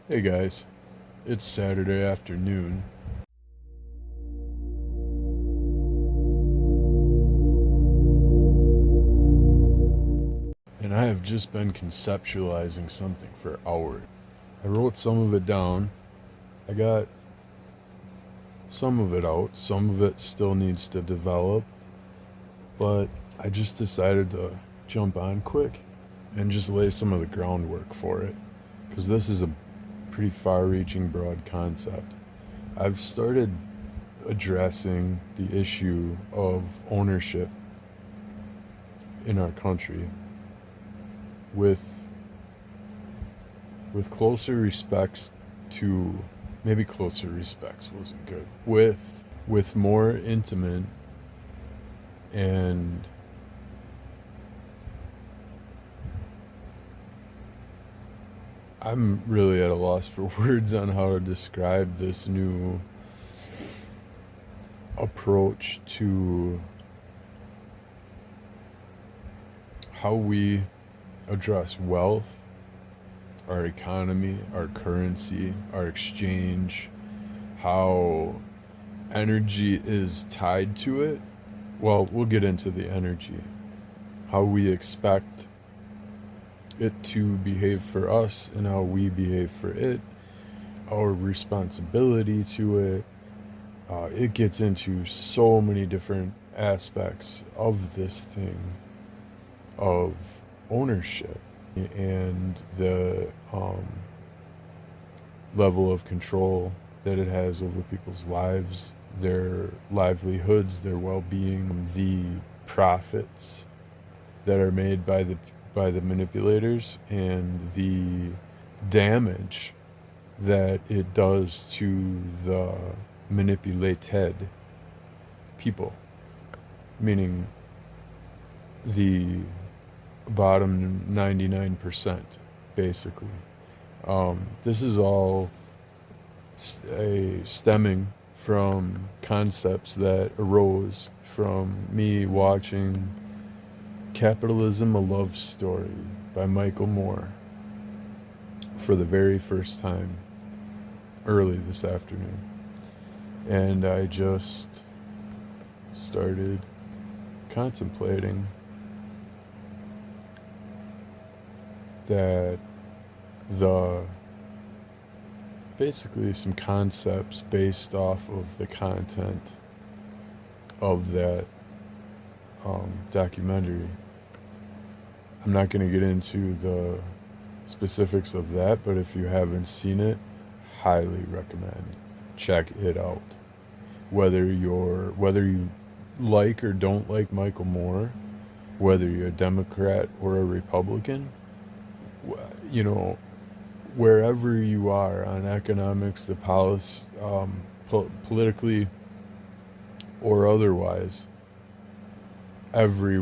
Hey guys, it's Saturday afternoon, and I have just been conceptualizing something for hours. I wrote some of it down, I got some of it out, some of it still needs to develop, but I just decided to jump on quick and just lay some of the groundwork for it, because this is a pretty far reaching, broad concept. I've started addressing the issue of ownership in our country with closer respects to maybe closer respects wasn't good with more intimate and I'm really at a loss for words on how to describe this new approach to how we address wealth, our economy, our currency, our exchange, how energy is tied to it. Well, we'll get into the energy, how we expect it to behave for us and how we behave for it, our responsibility to it. It gets into so many different aspects of this thing of ownership and the level of control that it has over people's lives, their livelihoods, their well-being, the profits that are made by the manipulators, and the damage that it does to the manipulated people, meaning the bottom 99%, basically. This is all stemming from concepts that arose from me watching Capitalism: A Love Story by Michael Moore for the very first time early this afternoon. And I just started contemplating that the basically some concepts based off of the content of that documentary. I'm not going to get into the specifics of that, but if you haven't seen it, highly recommend check it out. Whether you like or don't like Michael Moore, whether you're a Democrat or a Republican, you know, wherever you are on economics, the policy, politically or otherwise, every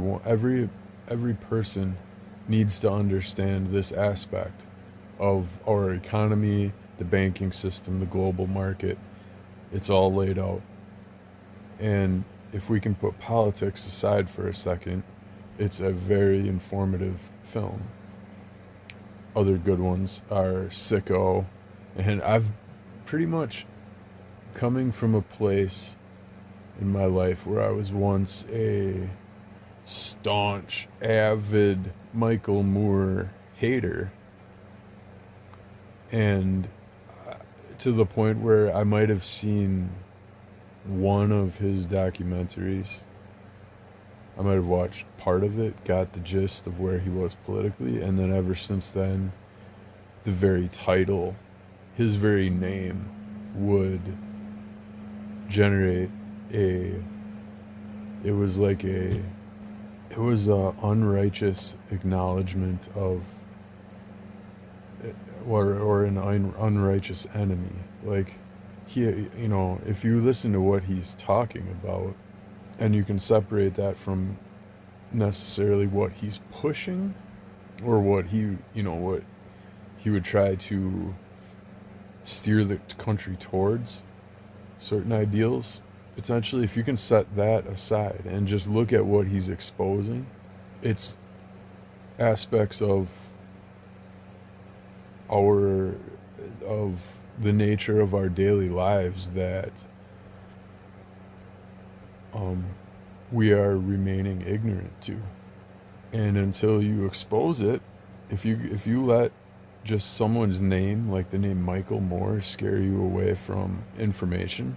person needs to understand this aspect of our economy, the banking system, the global market. It's all laid out. And if we can put politics aside for a second, it's a very informative film. Other good ones are Sicko, and I've pretty much coming from a place in my life where I was once a staunch, avid Michael Moore hater, and to the point where I might have seen one of his documentaries. I might have watched part of it, got the gist of where he was politically, and then ever since then, the very title, his very name, would generate it was like a unrighteous acknowledgement of, or an unrighteous enemy. Like, if you listen to what he's talking about, and you can separate that from necessarily what he's pushing, or what he would try to steer the country towards, certain ideals. Potentially, if you can set that aside and just look at what he's exposing, it's aspects of the nature of our daily lives that we are remaining ignorant to. And until you expose it, if you let just someone's name, like the name Michael Moore, scare you away from information,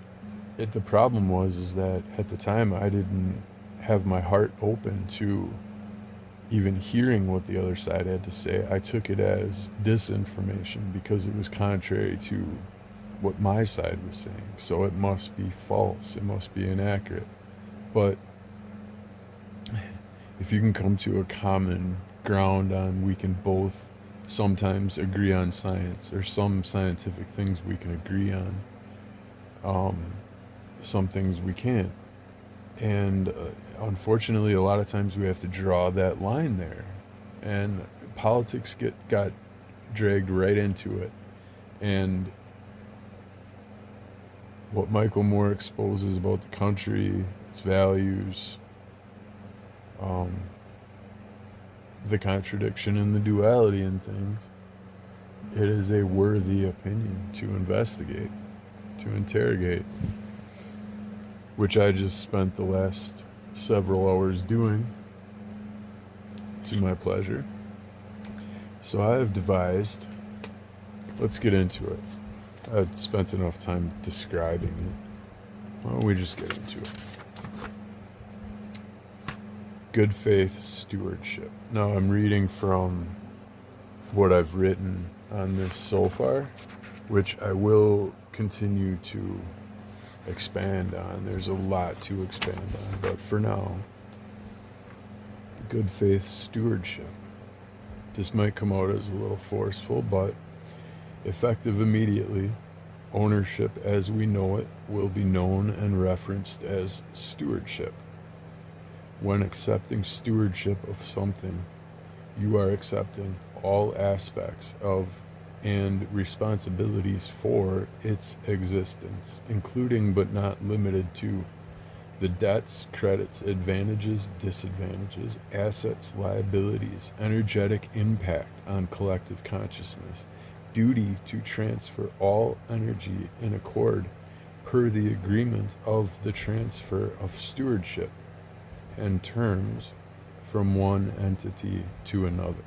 the problem is that at the time I didn't have my heart open to even hearing what the other side had to say. I took it as disinformation because it was contrary to what my side was saying. So it must be false. It must be inaccurate. But if you can come to a common ground on we can both sometimes agree on science, or some scientific things we can agree on, some things we can't. And unfortunately, a lot of times we have to draw that line there. And politics got dragged right into it. And what Michael Moore exposes about the country, its values, the contradiction and the duality in things, it is a worthy opinion to investigate, to interrogate, which I just spent the last several hours doing to my pleasure. So I have devised, let's get into it. I've spent enough time describing it. Why don't we just get into it? Good faith stewardship. Now I'm reading from what I've written on this so far, which I will continue to expand on. There's a lot to expand on, but for now, good faith stewardship. This might come out as a little forceful, but effective immediately. Ownership as we know it will be known and referenced as stewardship. When accepting stewardship of something, you are accepting all aspects of and responsibilities for its existence, including but not limited to the debts, credits, advantages, disadvantages, assets, liabilities, energetic impact on collective consciousness, duty to transfer all energy in accord per the agreement of the transfer of stewardship and terms from one entity to another.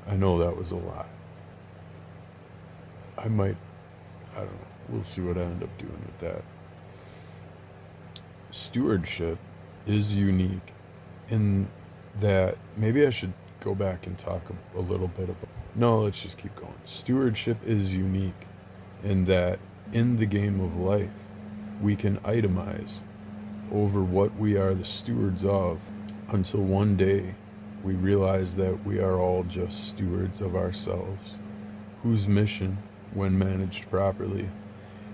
I know that was a lot. I don't know, we'll see what I end up doing with that. Stewardship is unique in that, maybe I should go back and talk a little bit about, no, let's just keep going. Stewardship is unique in that in the game of life, we can itemize over what we are the stewards of until one day we realize that we are all just stewards of ourselves, whose mission, when managed properly,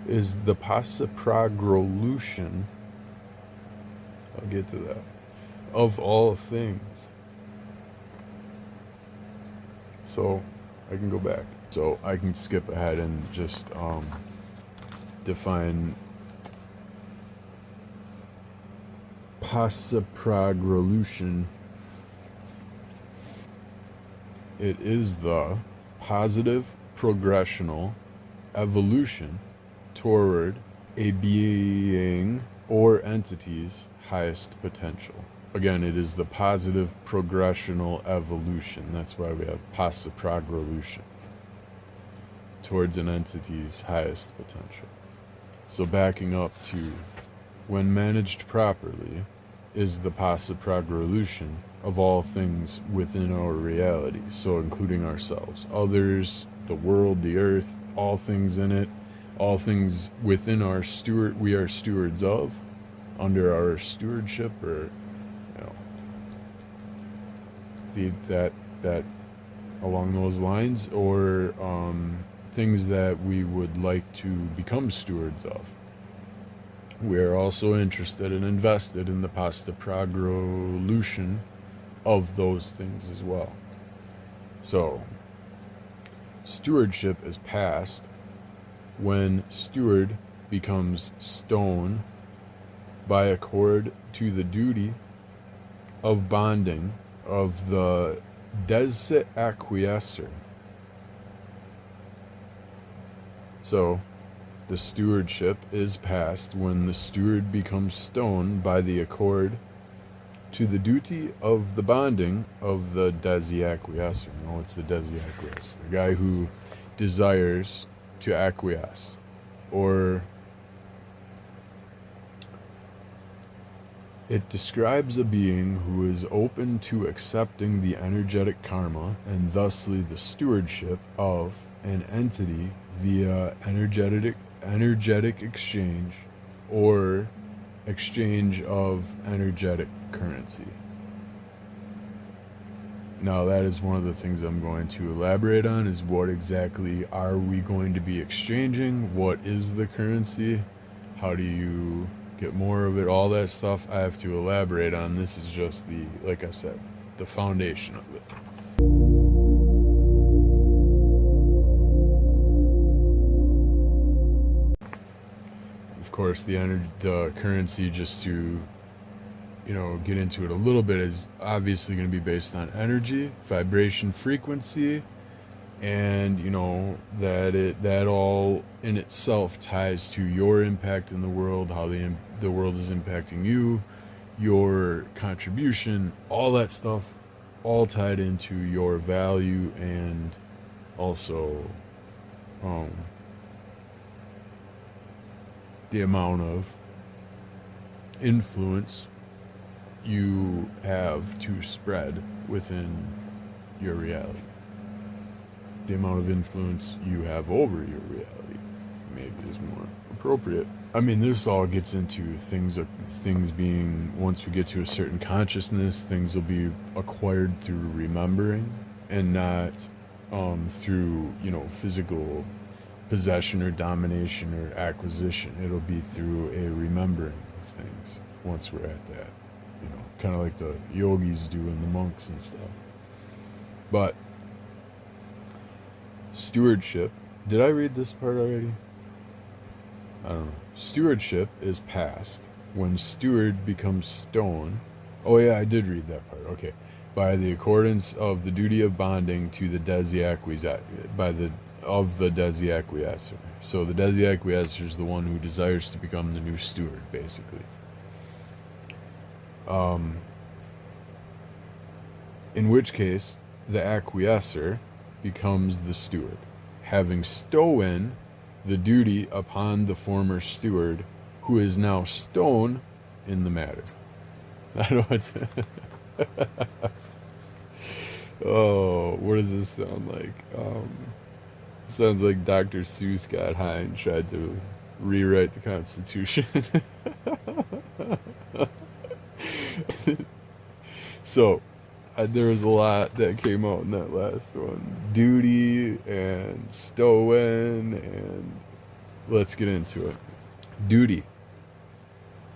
is the possiprogrolution, I'll get to that, of all things. So I can go back. So I can skip ahead and just define possiprogrolution. It is the positive progressional evolution toward a being or entity's highest potential. Again, it is the positive progressional evolution. That's why we have possiprogrolution towards an entity's highest potential. So backing up to, when managed properly, is the possiprogrolution of all things within our reality, so including ourselves, others, the world, the earth, all things in it, all things within our we are stewards of, under our stewardship, or that along those lines, or things that we would like to become stewards of. We are also interested and invested in the possiprogrolution of those things as well. So, stewardship is passed when steward becomes stone by accord to the duty of bonding of the desi acquiescer So the stewardship is passed when the steward becomes stone by the accord to the duty of the bonding of the desi-acquiescer. No, it's the desi-acquiescer, the guy who desires to acquiesce, or it describes a being who is open to accepting the energetic karma and thusly the stewardship of an entity via energetic exchange or exchange of energetic currency. Now that is one of the things I'm going to elaborate on, is what exactly are we going to be exchanging? What is the currency? How do you get more of it? All that stuff I have to elaborate on. This is just the, like I said, the foundation of it. Of course, the currency, just to get into it a little bit, is obviously going to be based on energy, vibration, frequency, and that all in itself ties to your impact in the world, how the world is impacting you, your contribution, all that stuff, all tied into your value, and also the amount of influence you have to spread within your reality. The amount of influence you have over your reality maybe is more appropriate. I mean, this all gets into things being, once we get to a certain consciousness, things will be acquired through remembering and not through physical possession or domination or acquisition. It'll be through a remembering of things once we're at that, kind of like the yogis do and the monks and stuff. But stewardship, did I read this part already? I don't know. Stewardship is passed when steward becomes stone. Oh yeah, I did read that part. Okay. By the accordance of the duty of bonding to the desi-acquiescer, of the desi-acquiescer. So the desi-acquiescer is the one who desires to become the new steward, basically. In which case, the acquiescer becomes the steward, having stolen the duty upon the former steward, who is now stone in the matter. I don't know what oh, what does this sound like? Sounds like Dr. Seuss got high and tried to rewrite the Constitution. So, there was a lot that came out in that last one. Duty and stolen, and let's get into it. Duty,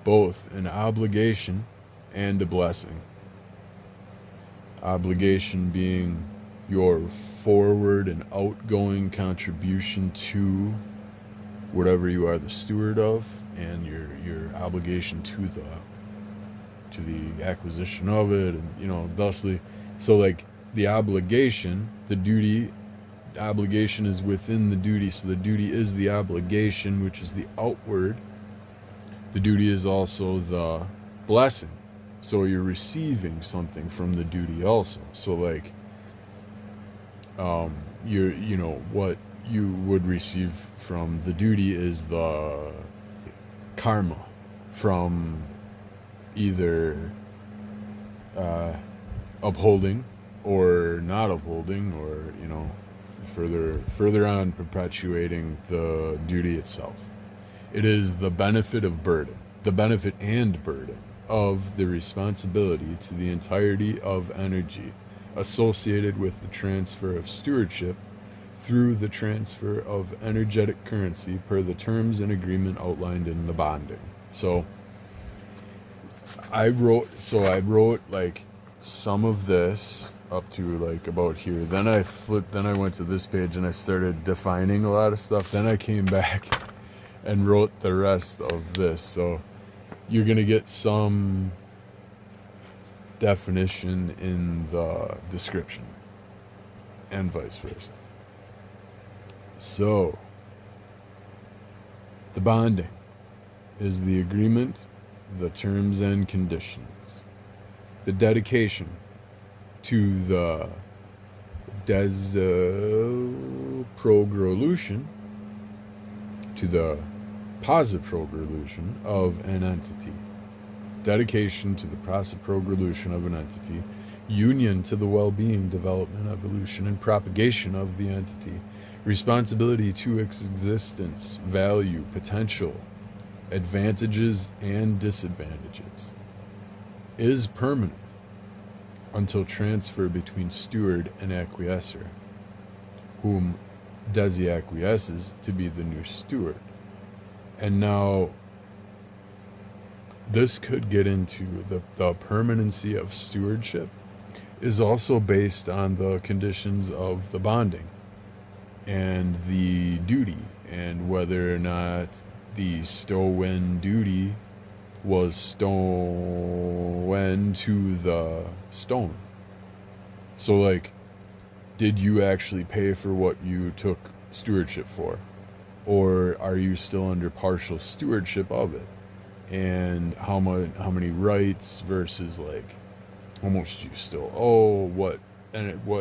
both an obligation and a blessing. Obligation being your forward and outgoing contribution to whatever you are the steward of, and your obligation to the acquisition of it, and thusly, so like the obligation, the duty, obligation is within the duty, so the duty is the obligation, which is the outward. The duty is also the blessing, so you're receiving something from the duty also. So like what you would receive from the duty is the karma from either upholding or not upholding, or further on perpetuating the duty itself. It is the benefit and burden of the responsibility to the entirety of energy associated with the transfer of stewardship through the transfer of energetic currency per the terms and agreement outlined in the bonding. So I wrote like some of this up to like about here. Then I went to this page and I started defining a lot of stuff. Then I came back and wrote the rest of this. So you're going to get some definition in the description and vice versa. So The bonding is the agreement, the terms and conditions. The dedication to the progrolution, to the positive progrolution of an entity. Dedication to the positive progrolution of an entity. Union to the well-being, development, evolution, and propagation of the entity. Responsibility to its existence, value, potential, advantages, and disadvantages. Is permanent until transfer between steward and acquiescer, whom Desi acquiesces to be the new steward. And now, this could get into the permanency of stewardship is also based on the conditions of the bonding and the duty, and whether or not the stowen duty was stowen to the stone. So, like, did you actually pay for what you took stewardship for? Or are you still under partial stewardship of it? And how many rights versus, like, how much do you still owe? What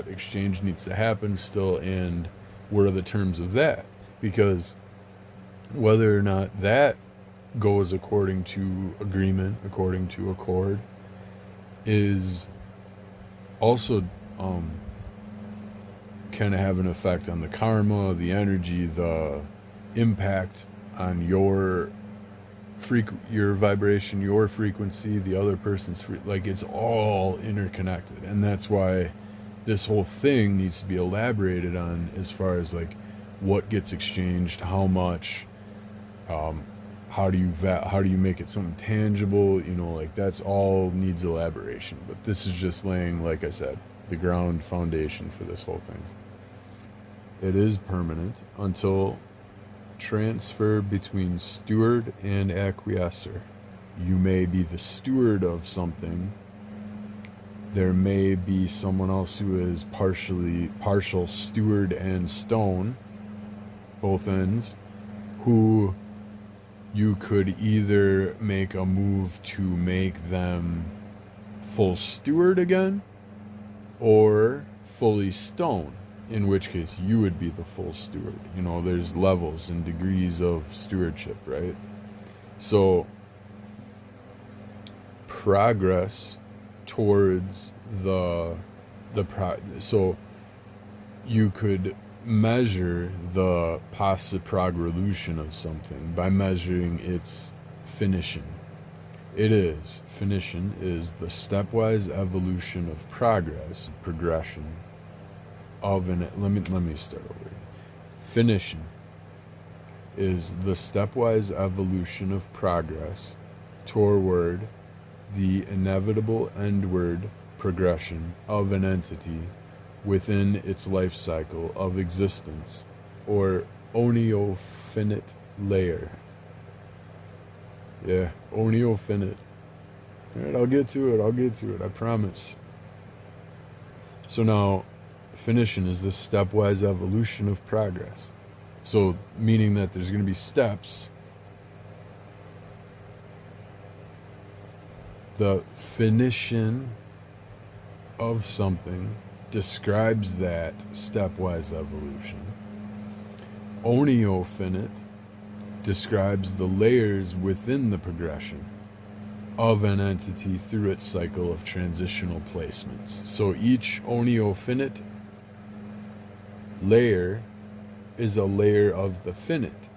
exchange needs to happen still, and what are the terms of that? Because whether or not that goes according to agreement, according to accord, is also kind of have an effect on the karma, the energy, the impact on your vibration, your frequency, the other person's like, it's all interconnected. And that's why this whole thing needs to be elaborated on, as far as like what gets exchanged, how much, how do you make it something tangible, like that's all needs elaboration. But this is just laying, like I said, the ground foundation for this whole thing. It is permanent until transfer between steward and acquiescer. You may be the steward of something. There may be someone else who is partial steward and stone, both ends, who you could either make a move to make them full steward again, or fully stone, in which case you would be the full steward. There's levels and degrees of stewardship, right? So progress towards so you could measure the possiprogolution of something by measuring its finishing. Finishing is the stepwise evolution of progression of an, let me start over. Finishing is the stepwise evolution of progress toward the inevitable endward progression of an entity within its life cycle of existence, or oniofinite layer. Yeah, oniofinite. Alright, I'll get to it, I promise. So now, finishing is the stepwise evolution of progress. So, meaning that there's going to be steps. The finishing of something describes that stepwise evolution. Oniofinite describes the layers within the progression of an entity through its cycle of transitional placements. So each oniofinite layer is a layer of the finite,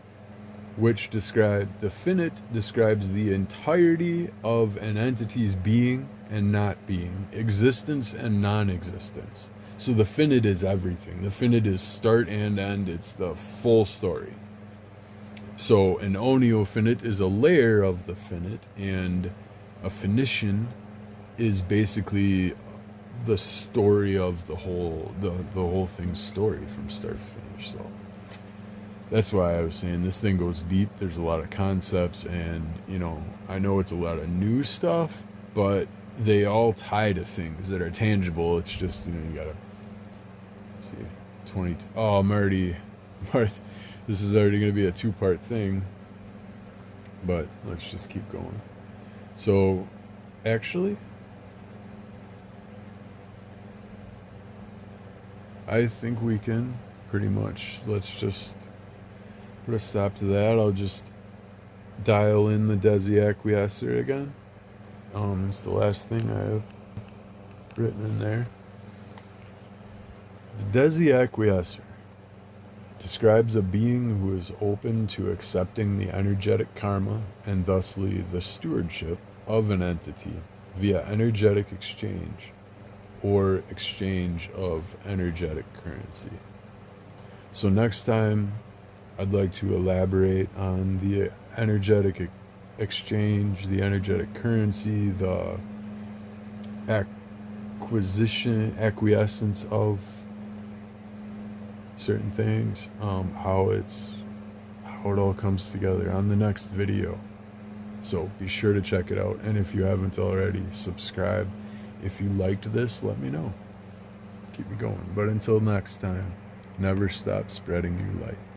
which the finite describes the entirety of an entity's being and not being, existence and non-existence. So the finite is everything. The finite is start and end. It's the full story. So an oniofinite is a layer of the finite, and a finitian is basically the story of the whole thing's story from start to finish. So that's why I was saying this thing goes deep. There's a lot of concepts, and I know it's a lot of new stuff, but they all tie to things that are tangible. It's just, you gotta see. Oh, I'm already this is already going to be a 2-part thing. But let's just keep going. So, actually, I think we can pretty much. Let's just put a stop to that. I'll just dial in the Desi acquiescer again. It's the last thing I have written in there. The Desi acquiescer describes a being who is open to accepting the energetic karma and thusly the stewardship of an entity via energetic exchange or exchange of energetic currency. So next time, I'd like to elaborate on the energetic exchange, the energetic currency, the acquiescence of certain things, how it all comes together on the next video. So be sure to check it out, and if you haven't already, subscribe. If you liked this, let me know. Keep me going. But until next time, never stop spreading your light.